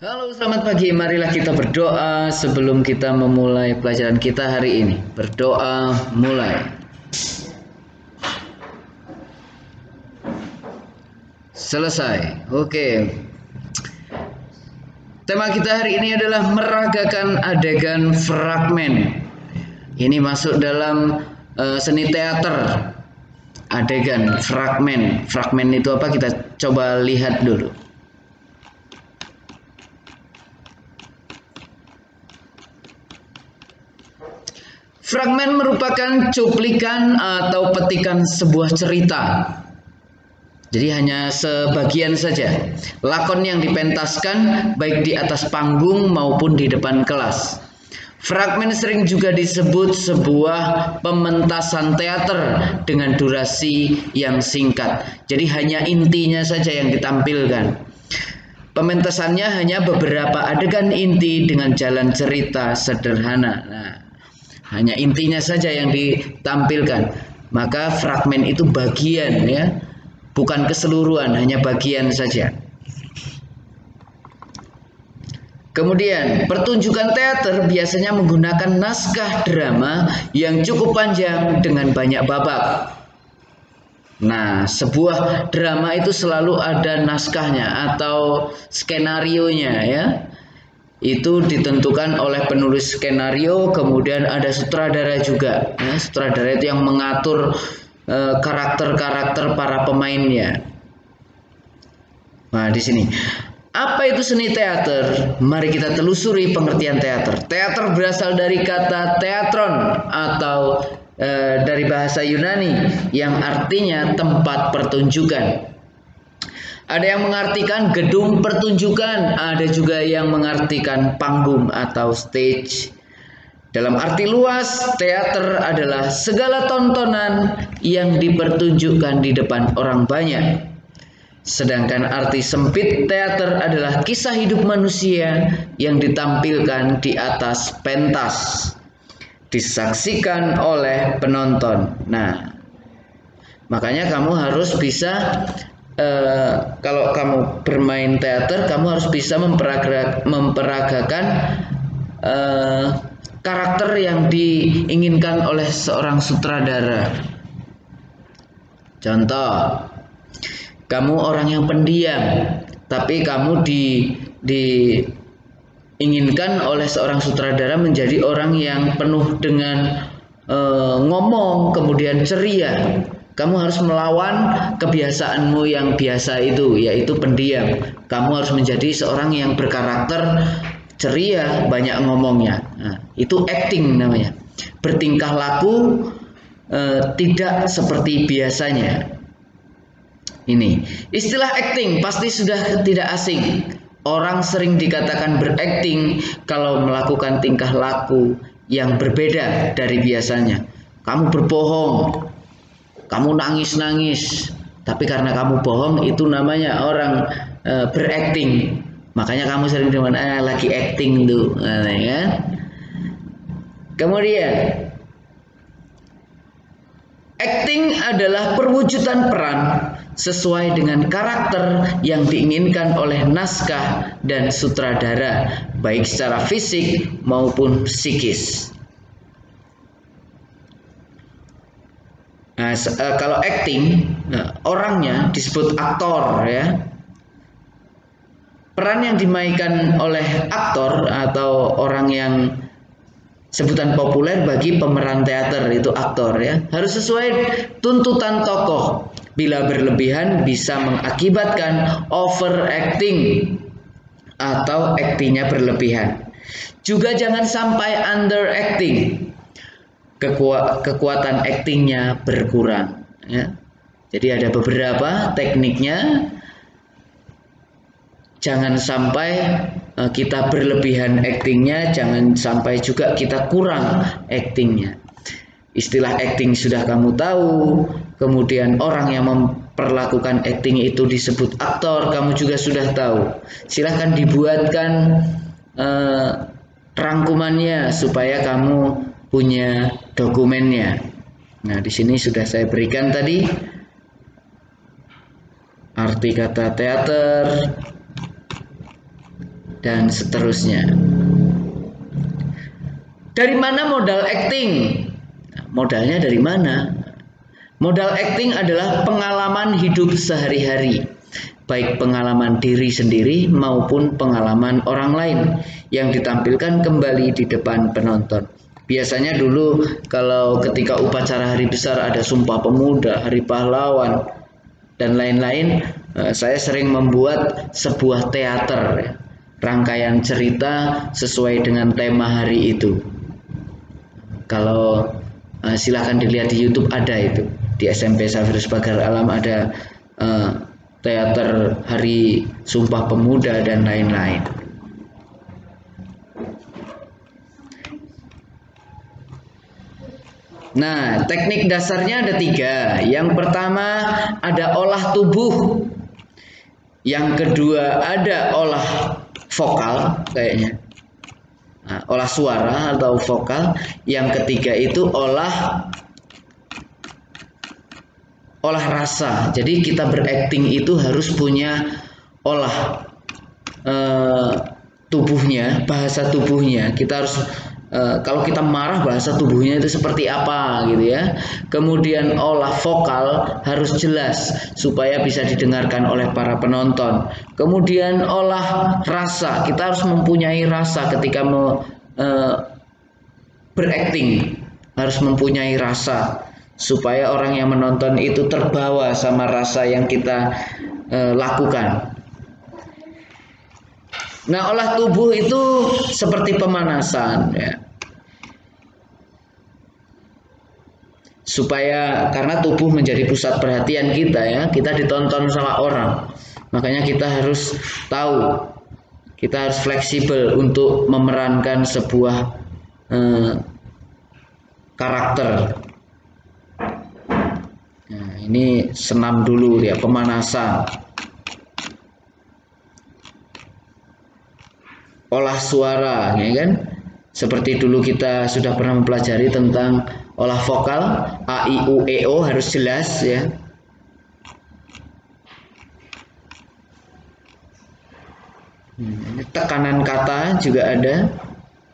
Halo, selamat pagi. Marilah kita berdoa sebelum kita memulai pelajaran kita hari ini. Berdoa mulai. Selesai. Oke. Tema kita hari ini adalah meragakan adegan fragmen. Ini masuk dalam seni teater. Adegan fragmen. Fragmen itu apa? Kita coba lihat dulu. Fragmen merupakan cuplikan atau petikan sebuah cerita. Jadi hanya sebagian saja. Lakon yang dipentaskan baik di atas panggung maupun di depan kelas. Fragmen sering juga disebut sebuah pementasan teater dengan durasi yang singkat. Jadi hanya intinya saja yang ditampilkan. Pementasannya hanya beberapa adegan inti dengan jalan cerita sederhana. Nah, hanya intinya saja yang ditampilkan. Maka fragmen itu bagian, ya, bukan keseluruhan, hanya bagian saja. Kemudian pertunjukan teater biasanya menggunakan naskah drama yang cukup panjang dengan banyak babak. Nah, sebuah drama itu selalu ada naskahnya atau skenarionya, ya. Itu ditentukan oleh penulis skenario, kemudian ada sutradara juga. Ya, sutradara itu yang mengatur karakter-karakter para pemainnya. Nah, di sini. Apa itu seni teater? Mari kita telusuri pengertian teater. Teater berasal dari kata teatron atau dari bahasa Yunani yang artinya tempat pertunjukan. Ada yang mengartikan gedung pertunjukan, ada juga yang mengartikan panggung atau stage. Dalam arti luas, teater adalah segala tontonan yang dipertunjukkan di depan orang banyak. Sedangkan arti sempit teater adalah kisah hidup manusia yang ditampilkan di atas pentas, disaksikan oleh penonton. Nah, makanya kamu harus bisa kalau kamu bermain teater, kamu harus bisa memperagakan karakter yang diinginkan oleh seorang sutradara. Contoh, kamu orang yang pendiam, tapi kamu diinginkan oleh seorang sutradara menjadi orang yang penuh dengan ngomong, kemudian ceria. Kamu harus melawan kebiasaanmu yang biasa itu, yaitu pendiam. Kamu harus menjadi seorang yang berkarakter ceria, banyak ngomongnya. Nah, itu acting namanya. Bertingkah laku tidak seperti biasanya. Ini istilah acting pasti sudah tidak asing. Orang sering dikatakan berakting kalau melakukan tingkah laku yang berbeda dari biasanya. Kamu berbohong, kamu nangis-nangis, tapi karena kamu bohong itu namanya orang berakting. Makanya kamu sering bilang lagi acting tuh, ya. Kemudian acting adalah perwujudan peran sesuai dengan karakter yang diinginkan oleh naskah dan sutradara, baik secara fisik maupun psikis. Nah, kalau acting, orangnya disebut aktor, ya. Peran yang dimainkan oleh aktor atau orang yang sebutan populer bagi pemeran teater itu aktor, ya, harus sesuai tuntutan tokoh. Bila berlebihan bisa mengakibatkan overacting atau aktingnya berlebihan. Juga jangan sampai underacting. Kekuatan aktingnya berkurang, ya. Jadi ada beberapa tekniknya. Jangan sampai kita berlebihan aktingnya, jangan sampai juga kita kurang aktingnya. Istilah acting sudah kamu tahu, kemudian orang yang memperlakukan acting itu disebut aktor, kamu juga sudah tahu. Silahkan dibuatkan rangkumannya supaya kamu punya dokumennya. Nah, di sini sudah saya berikan tadi arti kata teater, dan seterusnya. Dari mana modal acting? Modalnya dari mana? Modal acting adalah pengalaman hidup sehari-hari, baik pengalaman diri sendiri maupun pengalaman orang lain yang ditampilkan kembali di depan penonton. Biasanya dulu kalau ketika upacara hari besar ada Sumpah Pemuda, Hari Pahlawan, dan lain-lain, saya sering membuat sebuah teater, rangkaian cerita sesuai dengan tema hari itu. Kalau silahkan dilihat di YouTube, ada itu di SMP Xaverius Pagar Alam, ada teater Hari Sumpah Pemuda dan lain-lain. Nah, teknik dasarnya ada 3. Yang pertama ada olah tubuh, yang kedua ada olah vokal kayaknya, olah suara atau vokal, yang ketiga itu olah rasa. Jadi kita berakting itu harus punya olah tubuhnya, bahasa tubuhnya. Kita harus kalau kita marah, bahasa tubuhnya itu seperti apa gitu ya. Kemudian olah vokal harus jelas supaya bisa didengarkan oleh para penonton. Kemudian olah rasa, kita harus mempunyai rasa ketika berakting, harus mempunyai rasa supaya orang yang menonton itu terbawa sama rasa yang kita lakukan. Nah, olah tubuh itu seperti pemanasan ya. Supaya karena tubuh menjadi pusat perhatian kita ya, kita ditonton sama orang. Makanya kita harus tahu, kita harus fleksibel untuk memerankan sebuah karakter. Nah, ini senam dulu ya, pemanasan. Olah suara, ya kan? Seperti dulu kita sudah pernah mempelajari tentang olah vokal, A, I, U, E, O harus jelas ya. Ini tekanan kata juga ada,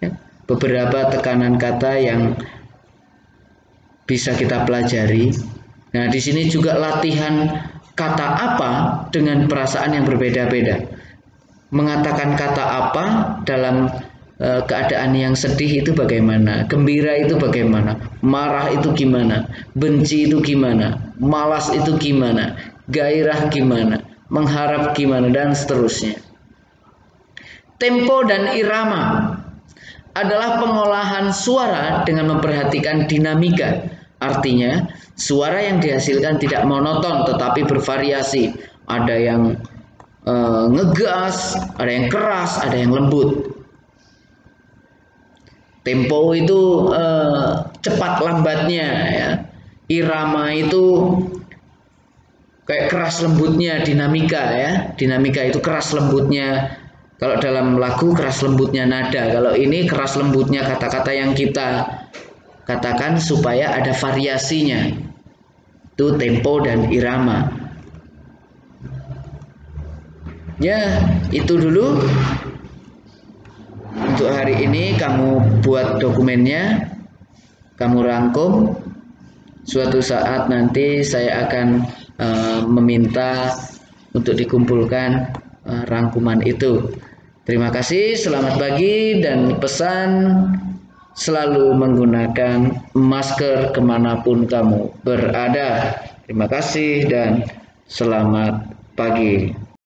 ya. Beberapa tekanan kata yang bisa kita pelajari. Nah, di sini juga latihan kata apa dengan perasaan yang berbeda-beda. Mengatakan kata apa dalam keadaan yang sedih itu bagaimana, gembira itu bagaimana, marah itu gimana, benci itu gimana, malas itu gimana, gairah gimana, mengharap gimana, dan seterusnya. Tempo dan irama adalah pengolahan suara dengan memperhatikan dinamika. Artinya, suara yang dihasilkan tidak monoton tetapi bervariasi. Ada yang ngegas, ada yang keras, ada yang lembut. Tempo itu cepat lambatnya ya. Irama itu kayak keras lembutnya, dinamika ya. Dinamika itu keras lembutnya. Kalau dalam lagu keras lembutnya nada. Kalau ini keras lembutnya kata-kata yang kita katakan supaya ada variasinya. Itu tempo dan irama. Ya, itu dulu untuk hari ini. Kamu buat dokumennya, kamu rangkum. Suatu saat nanti saya akan meminta untuk dikumpulkan rangkuman itu. Terima kasih, selamat pagi, dan pesan selalu menggunakan masker kemanapun kamu berada. Terima kasih dan selamat pagi.